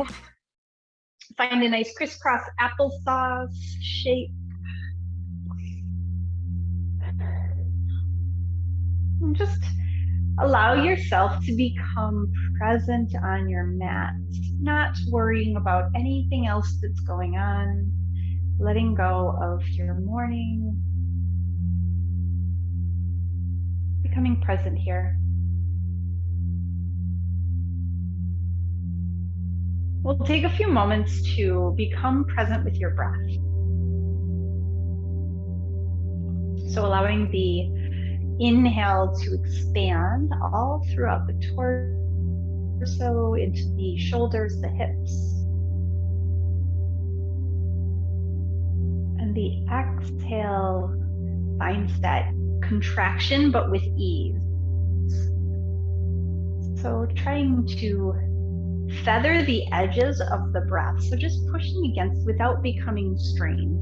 to find a nice crisscross applesauce shape. And just allow yourself to become present on your mat, not worrying about anything else that's going on, letting go of your morning, becoming present here. We'll take a few moments to become present with your breath. So allowing the inhale to expand all throughout the torso, into the shoulders, the hips. And the exhale finds that contraction, but with ease. So trying to feather the edges of the breath. So just pushing against without becoming strained.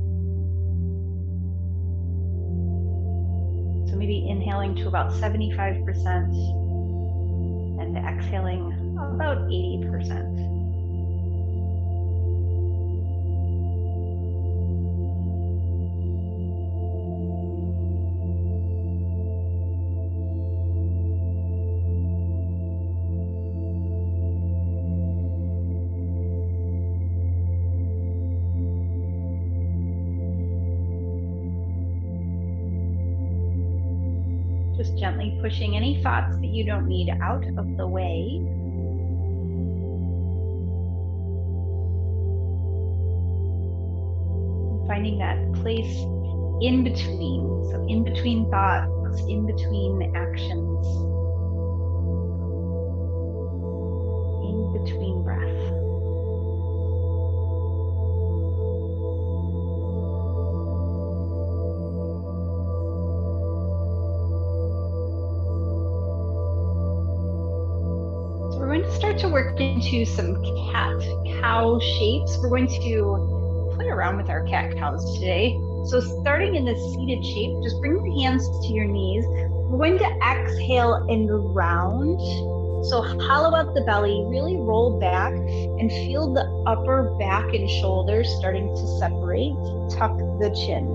So maybe inhaling to about 75% and exhaling about 80%. Just gently pushing any thoughts that you don't need out of the way. And finding that place in between. So in between thoughts, in between actions, in between breath. We're going to start to work into some cat-cow shapes. We're going to play around with our cat-cows today. So starting in this seated shape, just bring your hands to your knees. We're going to exhale and round. So hollow out the belly, really roll back and feel the upper back and shoulders starting to separate. Tuck the chin.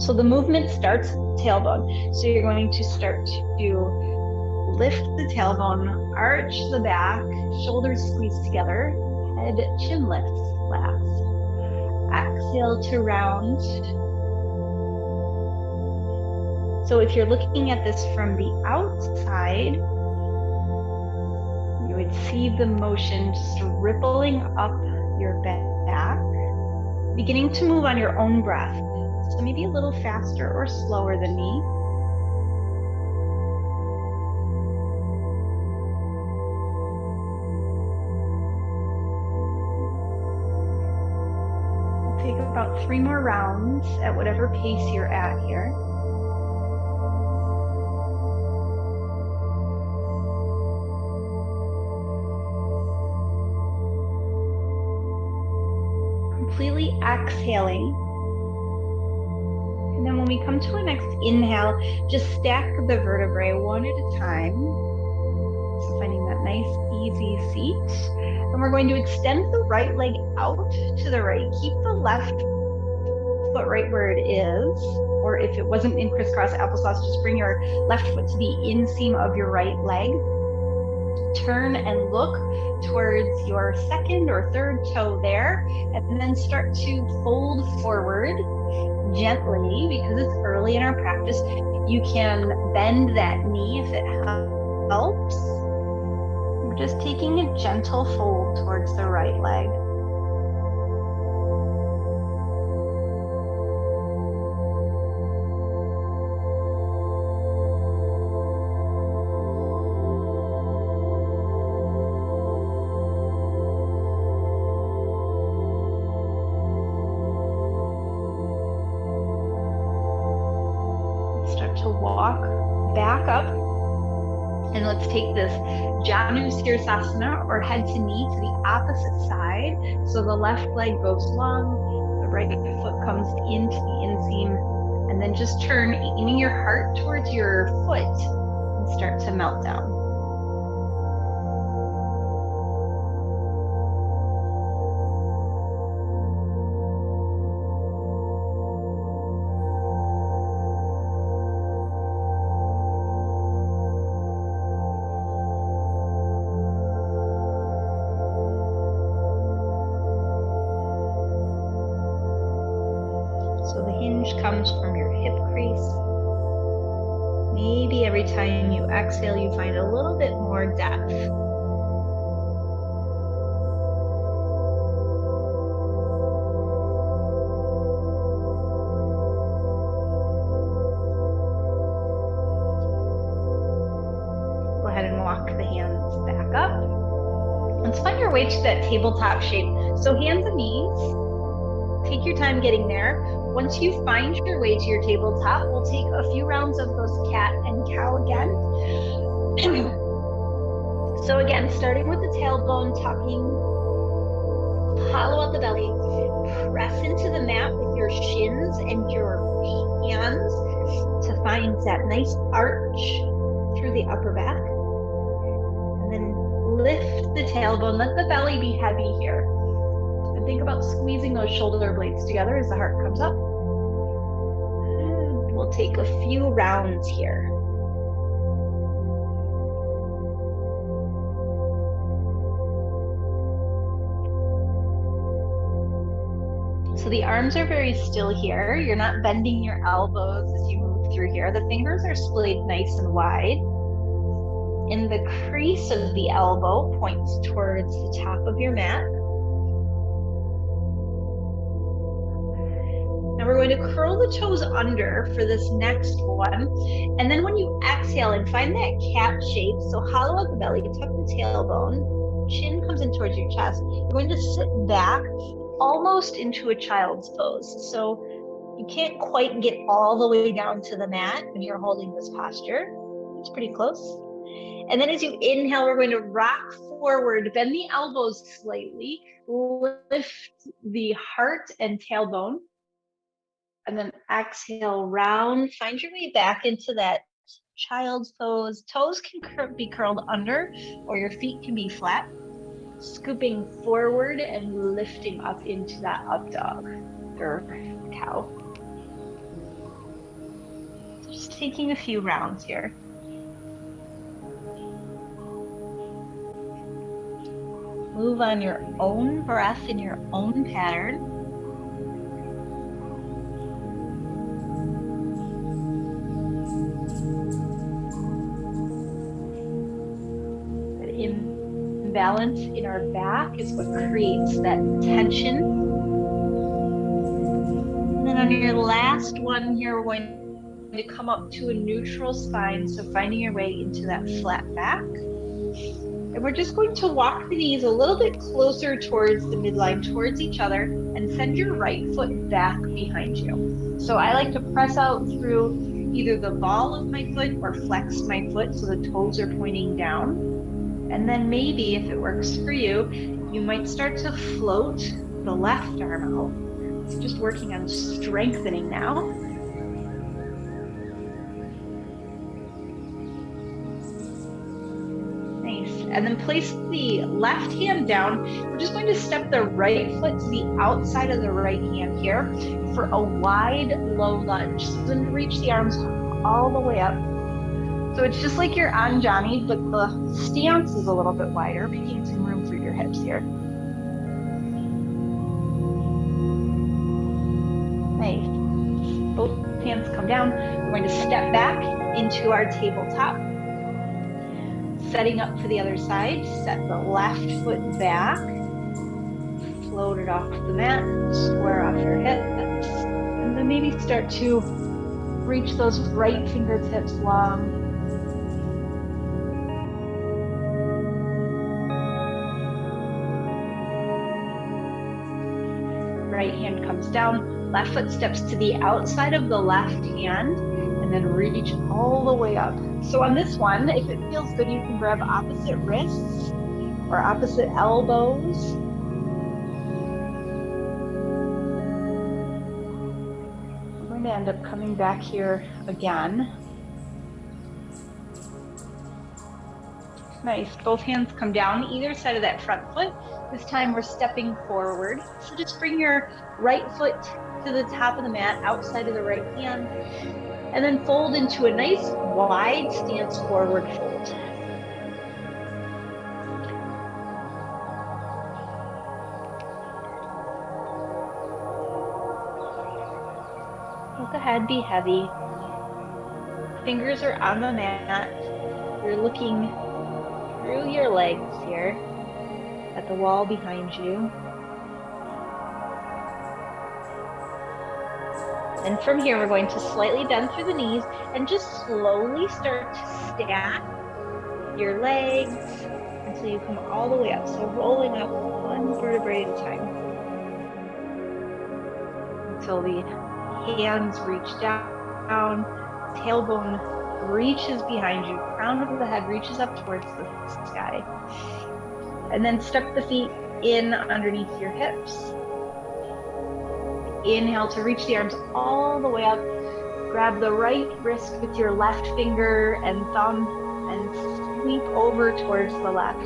So the movement starts tailbone. So you're going to start to lift the tailbone, arch the back, shoulders squeeze together, head chin lifts last. Exhale to round. So if you're looking at this from the outside, you would see the motion just rippling up your back, beginning to move on your own breath. So maybe a little faster or slower than me. Take about 3 more rounds at whatever pace you're at here. Completely exhaling. And then when we come to our next inhale, just stack the vertebrae one at a time. So finding that nice, easy seat. And we're going to extend the right leg out to the right. Keep the left foot right where it is. Or if it wasn't in crisscross applesauce, just bring your left foot to the inseam of your right leg. Turn and look towards your second or third toe there. And then start to fold forward gently, because it's early in our practice. You can bend that knee if it helps. We're just taking a gentle fold towards the right leg. Start to walk back up, and let's take this Janu Sirsasana, or head to knee, to the opposite side. So the left leg goes long, the right foot comes into the inseam, and then just turn, aiming your heart towards your foot, and start to melt down. comes from your hip crease. Maybe every time you exhale, you find a little bit more depth. Go ahead and walk the hands back up. Let's find your way to that tabletop shape. So hands and knees. Take your time getting there. Once you find your way to your tabletop, we'll take a few rounds of those cat and cow again. So again, starting with the tailbone, tucking, hollow out the belly, press into the mat with your shins and your hands to find that nice arch through the upper back. And then lift the tailbone, let the belly be heavy here. And think about squeezing those shoulder blades together as the heart comes up. And we'll take a few rounds here. So the arms are very still here. You're not bending your elbows as you move through here. The fingers are splayed nice and wide. And the crease of the elbow points towards the top of your mat. Now we're going to curl the toes under for this next one. And then when you exhale and find that cat shape, so hollow out the belly, tuck the tailbone, chin comes in towards your chest. You're going to sit back almost into a child's pose. So you can't quite get all the way down to the mat when you're holding this posture. It's pretty close. And then as you inhale, we're going to rock forward, bend the elbows slightly, lift the heart and tailbone, and then exhale, round, find your way back into that child's pose. Toes can be curled under, or your feet can be flat. Scooping forward and lifting up into that up dog or cow. So just taking a few rounds here. Move on your own breath in your own pattern. That imbalance in our back is what creates that tension. And then on your last one here, we're going to come up to a neutral spine. So finding your way into that flat back. And we're just going to walk the knees a little bit closer towards the midline, towards each other, and send your right foot back behind you. So I like to press out through either the ball of my foot or flex my foot so the toes are pointing down. And then maybe if it works for you, you might start to float the left arm out. So just working on strengthening now. And then place the left hand down. We're just going to step the right foot to the outside of the right hand here for a wide, low lunge. So then reach the arms all the way up. So it's just like you're on Johnny, but the stance is a little bit wider, making some room for your hips here. Nice. Both hands come down. We're going to step back into our tabletop. Setting up for the other side, set the left foot back, float it off the mat, square off your hips, and then maybe start to reach those right fingertips long. Right hand comes down, left foot steps to the outside of the left hand, and then reach all the way up. So on this one, if it feels good, you can grab opposite wrists or opposite elbows. I'm going to end up coming back here again. Nice, both hands come down either side of that front foot. This time we're stepping forward. So just bring your right foot to the top of the mat, outside of the right hand, and then fold into a nice wide stance forward fold. the head be heavy. Fingers are on the mat. You're looking through your legs here at the wall behind you. And from here, we're going to slightly bend through the knees and just slowly start to stack your legs until you come all the way up. So rolling up one vertebrae at a time until the hands reach down, tailbone reaches behind you, crown of the head reaches up towards the sky. And then step the feet in underneath your hips. Inhale to reach the arms all the way up. Grab the right wrist with your left finger and thumb and sweep over towards the left.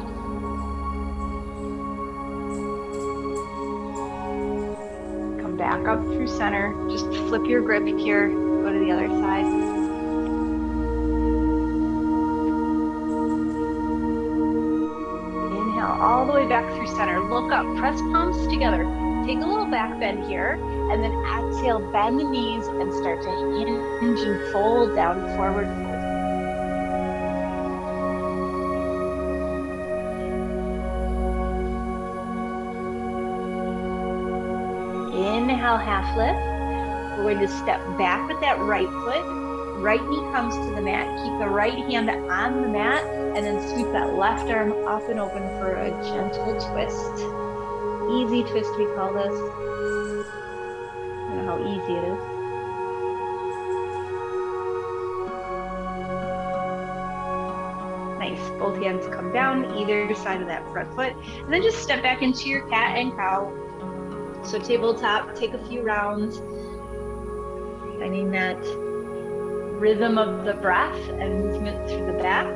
Come back up through center. Just flip your grip here. Go to the other side. Inhale all the way back through center. Look up. Press palms together. Take a little back bend here, and then exhale, bend the knees and start to hinge and fold down, forward fold. Inhale, half lift. We're going to step back with that right foot. Right knee comes to the mat. Keep the right hand on the mat, and then sweep that left arm up and open for a gentle twist. Easy twist, we call this. I don't know how easy it is. Nice. Both hands come down either side of that front foot. And then just step back into your cat and cow. So tabletop, take a few rounds. Finding that rhythm of the breath and movement through the back.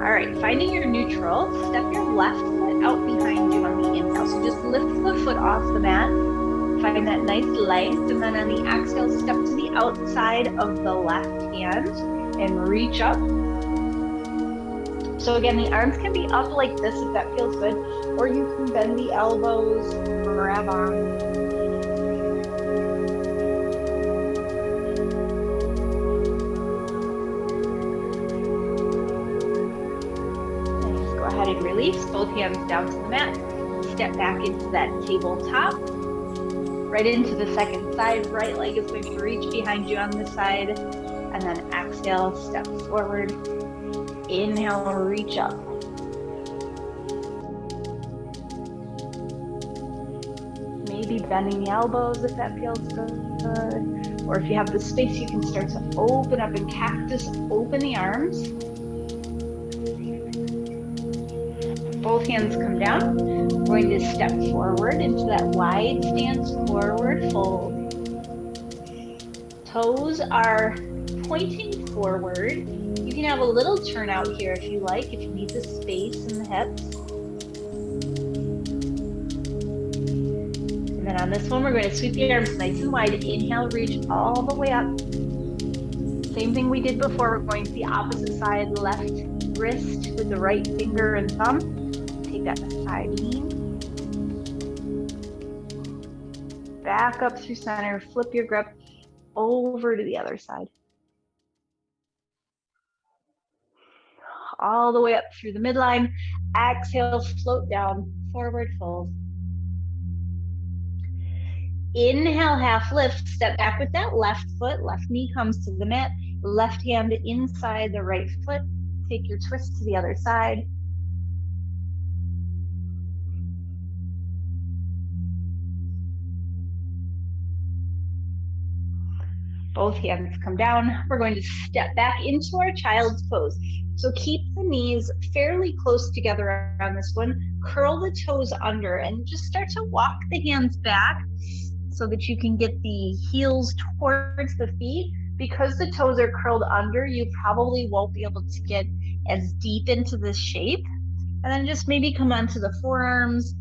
All right, finding your neutral, step your left foot out behind you on the inhale. So just lift the foot off the mat, find that nice length, and then on the exhale, step to the outside of the left hand and reach up. So again, the arms can be up like this if that feels good, or you can bend the elbows, grab on. And release, both hands down to the mat. Step back into that tabletop. Right into the second side. Right leg is going to reach behind you on this side. And then exhale, step forward. Inhale, reach up. Maybe bending the elbows if that feels good. Or if you have the space, you can start to open up and cactus, open the arms. Both hands come down. We're going to step forward into that wide stance, forward fold. Toes are pointing forward. You can have a little turnout here if you like, if you need the space in the hips. And then on this one, we're going to sweep the arms nice and wide. Inhale, reach all the way up. Same thing we did before. We're going to the opposite side, left wrist with the right finger and thumb. Take that side lean. Back up through center, flip your grip over to the other side. All the way up through the midline. Exhale, float down, forward fold. Inhale, half lift, step back with that left foot, left knee comes to the mat, left hand inside the right foot. Take your twist to the other side. Both hands come down. We're going to step back into our child's pose. So keep the knees fairly close together on this one. Curl the toes under and just start to walk the hands back so that you can get the heels towards the feet. Because the toes are curled under, you probably won't be able to get as deep into this shape. And then just maybe come onto the forearms,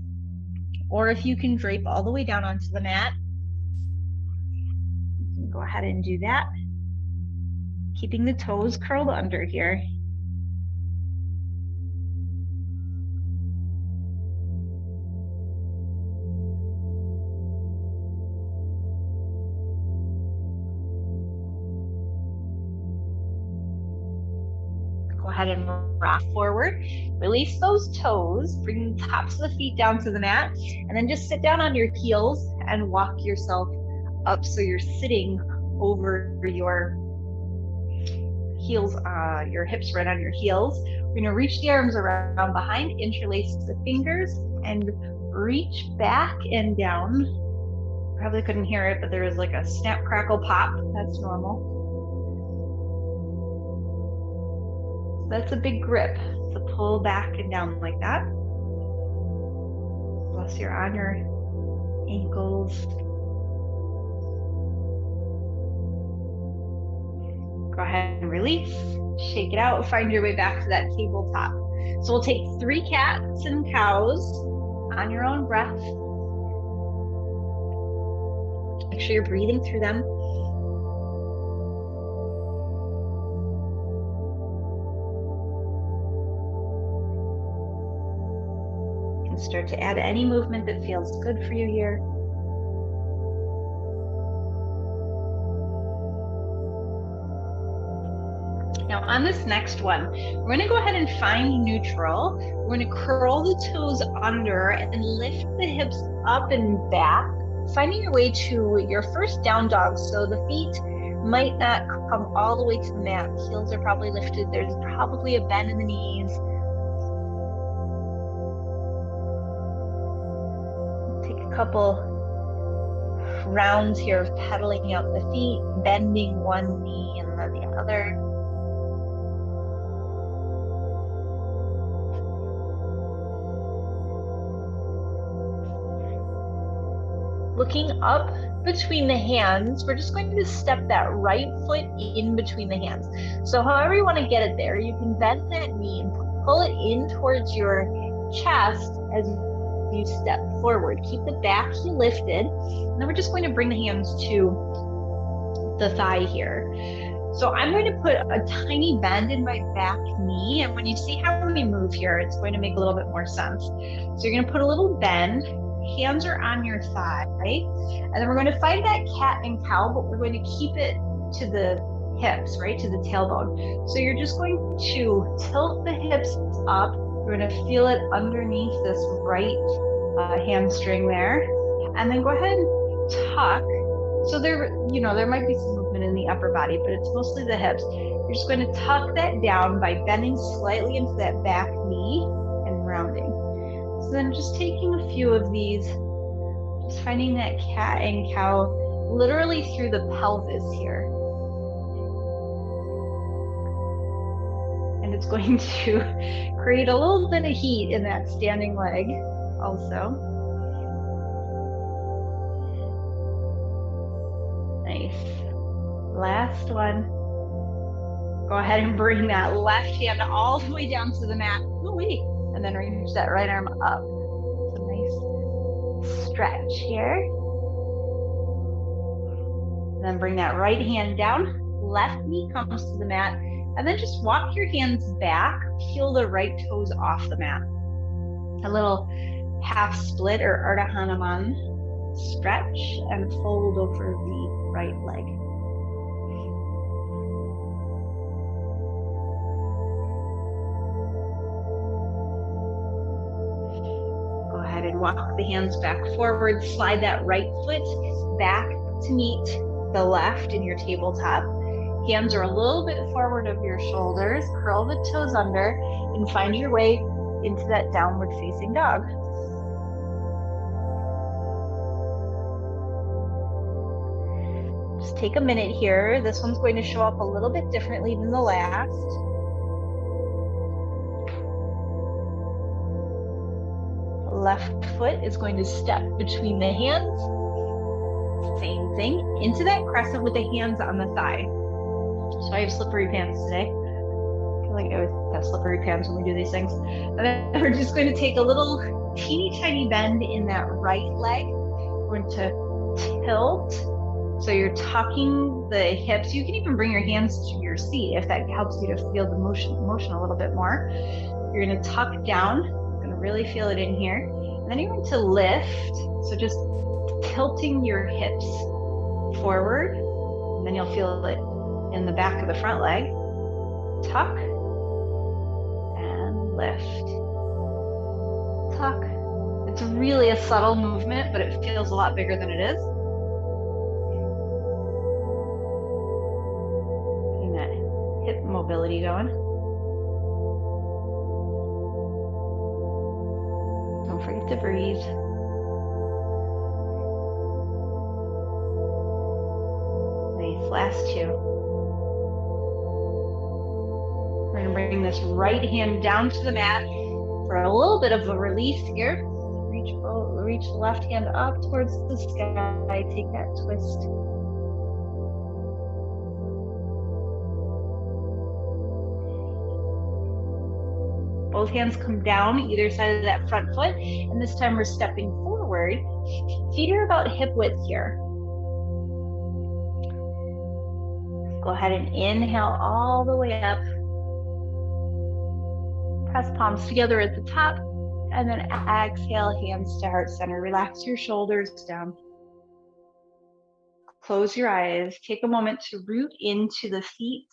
or if you can drape all the way down onto the mat, go ahead and do that. Keeping the toes curled under here. Go ahead and rock forward. Release those toes. Bring the tops of the feet down to the mat. And then just sit down on your heels and walk yourself up so you're sitting over your heels, your hips right on your heels. We're going to reach the arms around behind, interlace the fingers, and reach back and down. Probably couldn't hear it, but there was like a snap, crackle, pop. That's normal. That's a big grip. So pull back and down like that. Plus you're on your ankles. Go ahead and release, shake it out, find your way back to that tabletop. So we'll take 3 cats and cows on your own breath. Make sure you're breathing through them. You can start to add any movement that feels good for you here. Now on this next one, we're going to go ahead and find neutral. We're going to curl the toes under and lift the hips up and back, finding your way to your first down dog. So the feet might not come all the way to the mat. Heels are probably lifted. There's probably a bend in the knees. Take a couple rounds here of pedaling out the feet, bending one knee and then the other. Looking up between the hands, we're just going to step that right foot in between the hands. So however you want to get it there, you can bend that knee and pull it in towards your chest as you step forward. Keep the back heel lifted. And then we're just going to bring the hands to the thigh here. So I'm going to put a tiny bend in my back knee. And when you see how we move here, it's going to make a little bit more sense. So you're going to put a little bend. Hands are on your thigh, and then we're going to find that cat and cow, but we're going to keep it to the hips, right, to the tailbone. So you're just going to tilt the hips up. You're going to feel it underneath this right hamstring there, and then go ahead and tuck. So there might be some movement in the upper body, but it's mostly the hips. You're just going to tuck that down by bending slightly into that back knee and rounding. So then just taking a few of these, just finding that cat and cow literally through the pelvis here. And it's going to create a little bit of heat in that standing leg also. Nice. Last one. Go ahead and bring that left hand all the way down to the mat. Oh, wait. And then reach that right arm up. It's a nice stretch here. And then bring that right hand down. Left knee comes to the mat. And then just walk your hands back. Peel the right toes off the mat. A little half split or Ardha Hanuman stretch and fold over the right leg. And walk the hands back forward, slide that right foot back to meet the left in your tabletop. Hands are a little bit forward of your shoulders, curl the toes under, and find your way into that downward facing dog. Just take a minute here. This one's going to show up a little bit differently than the last. Left foot is going to step between the hands. Same thing, into that crescent with the hands on the thigh. So I have slippery pants today. I feel like I always have slippery pants when we do these things. And then we're just going to take a little teeny tiny bend in that right leg. We're going to tilt So you're tucking the hips. You can even bring your hands to your seat if that helps you to feel the motion a little bit more. You're going to tuck down. You're going to really feel it in here. And then you're going to lift. So just tilting your hips forward. And then you'll feel it in the back of the front leg. Tuck and lift. Tuck. It's really a subtle movement, but it feels a lot bigger than it is. Getting that hip mobility going. Don't forget to breathe. Nice, last two. We're gonna bring this right hand down to the mat for a little bit of a release here. Reach the left hand up towards the sky. Take that twist. Both hands come down either side of that front foot, and this time we're stepping forward. Feet are about hip width here. Go ahead and inhale all the way up. Press palms together at the top, and then exhale, hands to heart center. Relax your shoulders down. Close your eyes. Take a moment to root into the feet.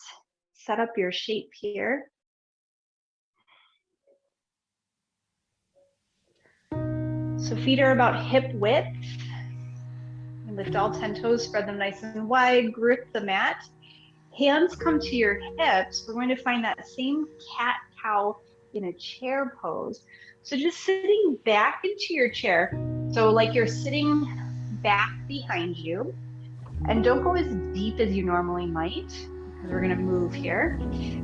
Set up your shape here. So feet are about hip width. Lift all 10 toes, spread them nice and wide, grip the mat. Hands come to your hips. We're going to find that same cat-cow in a chair pose. So just sitting back into your chair. So like you're sitting back behind you. And don't go as deep as you normally might, because we're going to move here.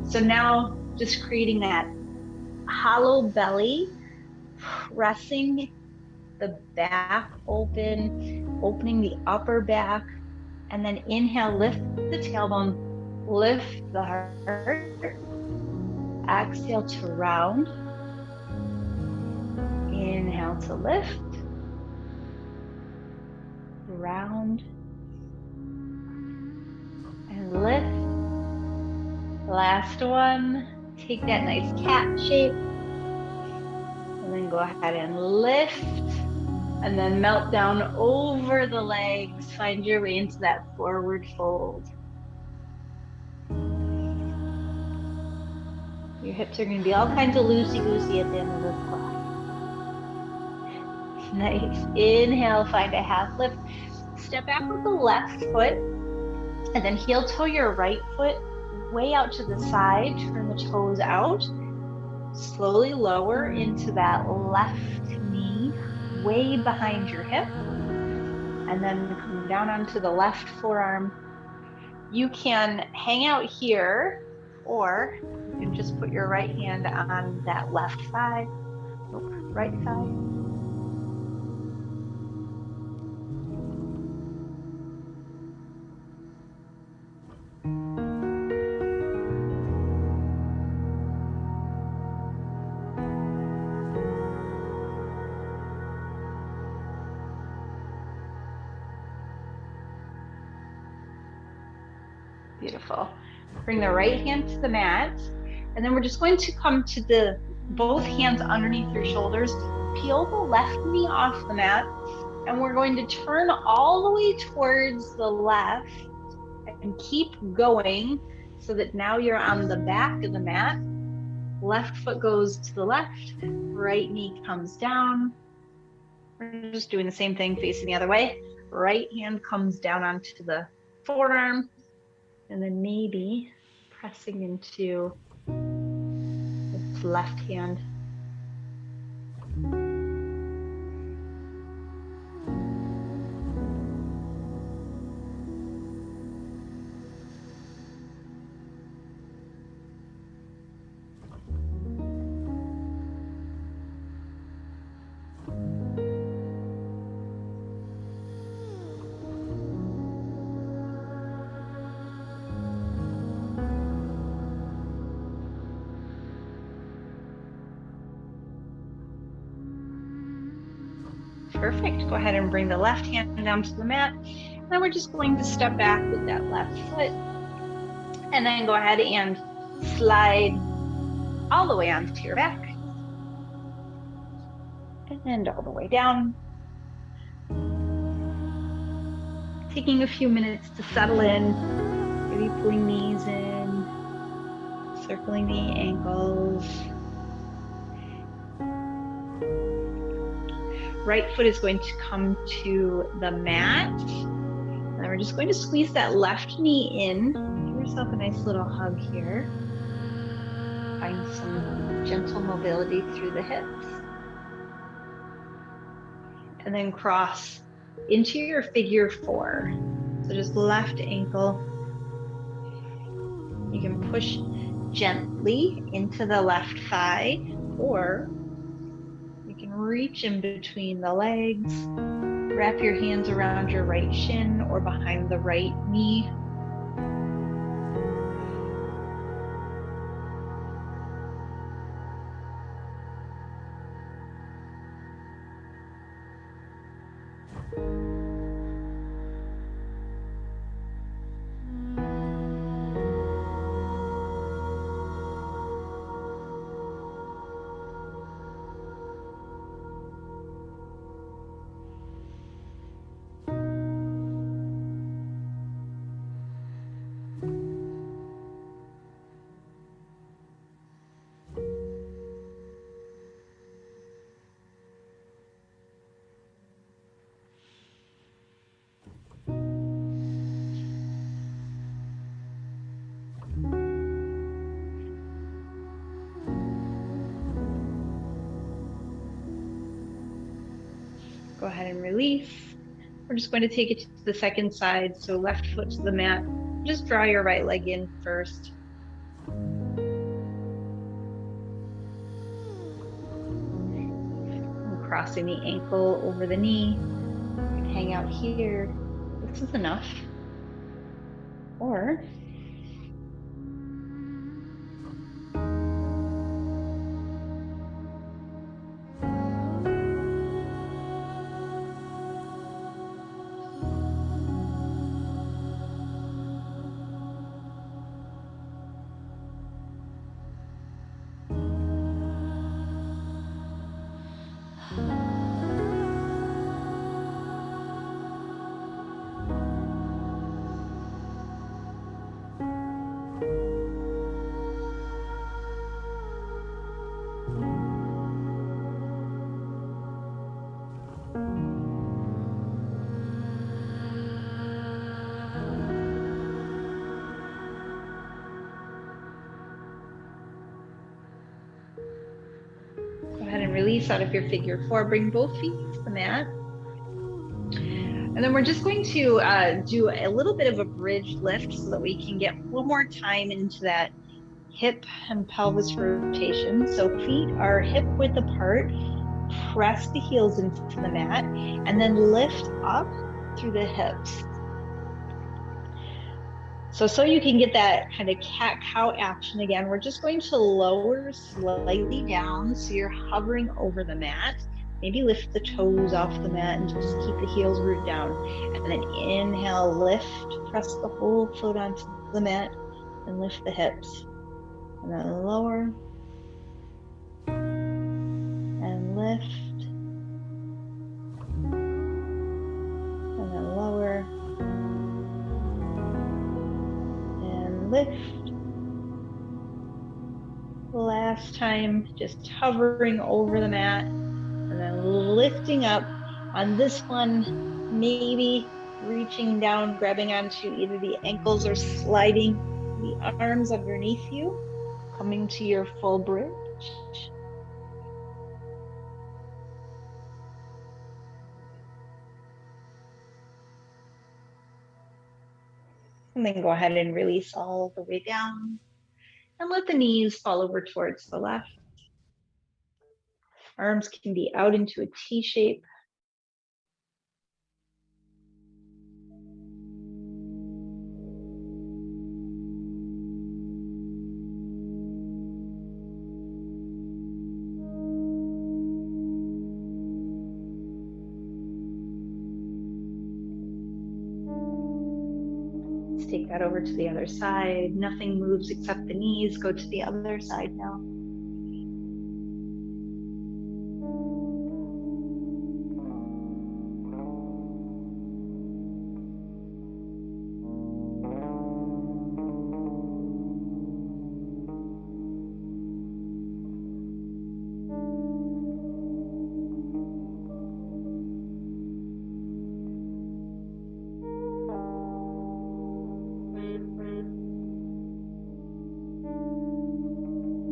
So now just creating that hollow belly, pressing the back open, opening the upper back, and then inhale, lift the tailbone, lift the heart. Exhale to round. Inhale to lift. Round. And lift. Last one. Take that nice cat shape. And then go ahead and lift. And then melt down over the legs. Find your way into that forward fold. Your hips are going to be all kinds of loosey-goosey at the end of this class. Nice. Inhale, find a half lift. Step back with the left foot. And then heel toe your right foot way out to the side. Turn the toes out. Slowly lower into that left knee, way behind your hip. And then come down onto the left forearm. You can hang out here, or you can just put your right hand on that left thigh. Nope, right thigh. Beautiful. Bring the right hand to the mat, and then we're just going to come to both hands underneath your shoulders. Peel the left knee off the mat, and we're going to turn all the way towards the left and keep going so that now you're on the back of the mat. Left foot goes to the left, right knee comes down. We're just doing the same thing facing the other way. Right hand comes down onto the forearm, and then maybe pressing into this left hand. Perfect. Go ahead and bring the left hand down to the mat. Then we're just going to step back with that left foot and then go ahead and slide all the way onto your back and all the way down. Taking a few minutes to settle in, maybe pulling knees in, circling the ankles. Right foot is going to come to the mat. And then we're just going to squeeze that left knee in. Give yourself a nice little hug here. Find some gentle mobility through the hips. And then cross into your figure four. So just left ankle. You can push gently into the left thigh, or you can reach in between the legs, wrap your hands around your right shin or behind the right knee. Go ahead and release. We're just going to take it to the second side. So left foot to the mat. Just draw your right leg in first. And crossing the ankle over the knee. You can hang out here. This is enough. Or go ahead and release out of your figure four. Bring both feet to the mat. And then we're just going to do a little bit of a bridge lift so that we can get one more time into that hip and pelvis rotation. So feet are hip width apart. Press the heels into the mat and then lift up through the hips. So you can get that kind of cat-cow action again, we're just going to lower slightly down so you're hovering over the mat. Maybe lift the toes off the mat and just keep the heels root down. And then inhale, lift, press the whole foot onto the mat and lift the hips. And then lower and lift. And then lower and lift. Last time, just hovering over the mat and then lifting up. On this one, maybe reaching down, grabbing onto either the ankles or sliding the arms underneath you, coming to your full bridge. And then go ahead and release all the way down and let the knees fall over towards the left. Arms can be out into a T shape. Let's take that over to the other side. Nothing moves except the knees. Go to the other side now.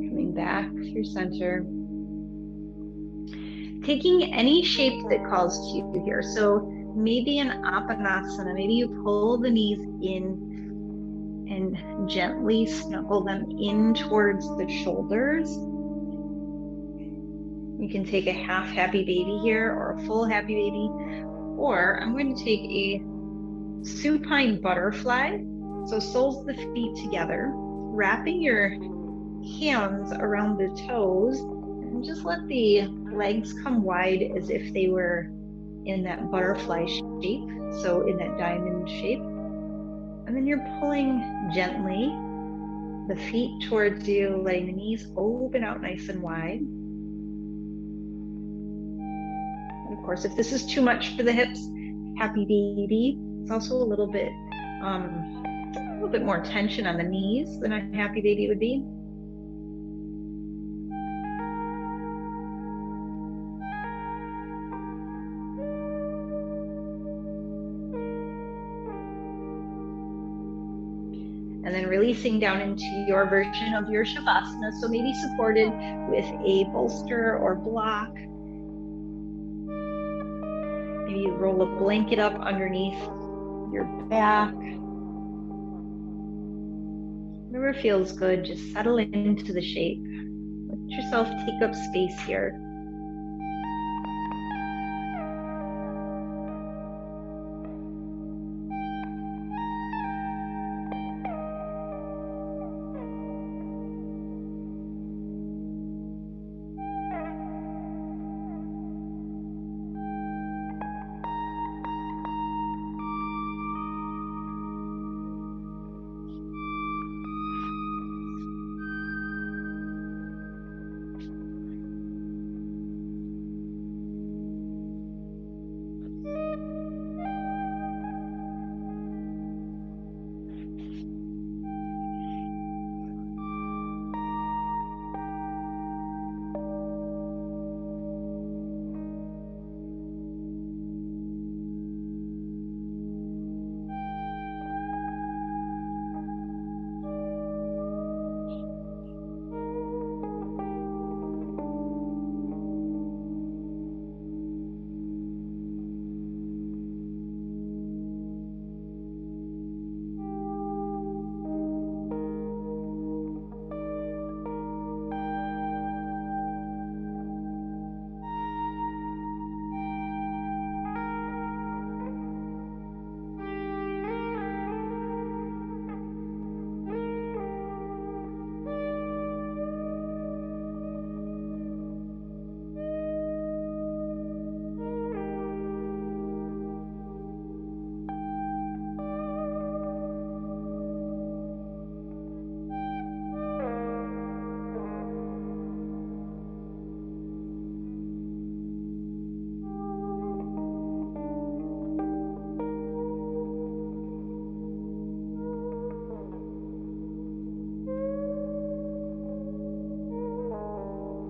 Coming back through center. Taking any shape that calls to you here. So maybe an Apanasana, maybe you pull the knees in and gently snuggle them in towards the shoulders. You can take a half happy baby here or a full happy baby, or I'm going to take a supine butterfly. So soles of the feet together, wrapping your hands around the toes, and just let the legs come wide as if they were in that butterfly shape, so in that diamond shape. And then you're pulling gently the feet towards you, letting the knees open out nice and wide. And of course, if this is too much for the hips, happy baby. It's also a little bit more tension on the knees than a happy baby would be. And then releasing down into your version of your Shavasana. So maybe supported with a bolster or block. Maybe you roll a blanket up underneath your back. Whatever feels good, just settle into the shape. Let yourself take up space here.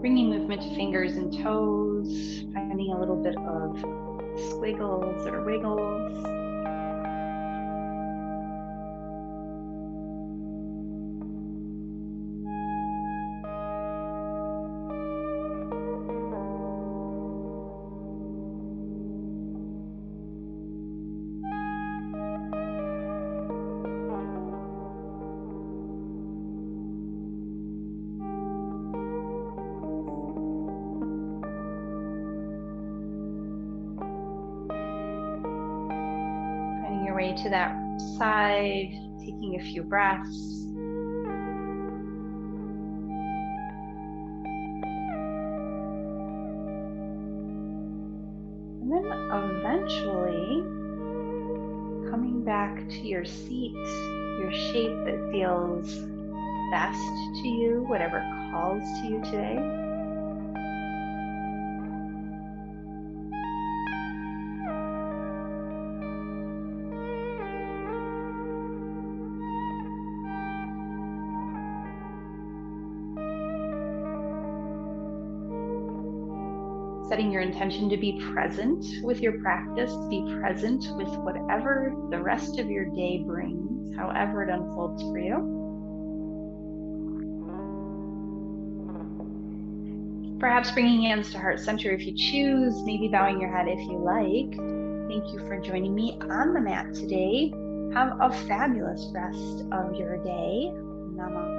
Bringing movement to fingers and toes, finding a little bit of squiggles or wiggles. Your way to that side, taking a few breaths. And then eventually coming Coming back to your seat, your shape that feels best to you, whatever calls to you today. Setting your intention to be present with your practice, be present with whatever the rest of your day brings, however it unfolds for you. Perhaps bringing hands to heart center if you choose, maybe bowing your head if you like. Thank you for joining me on the mat today. Have a fabulous rest of your day. Namaste.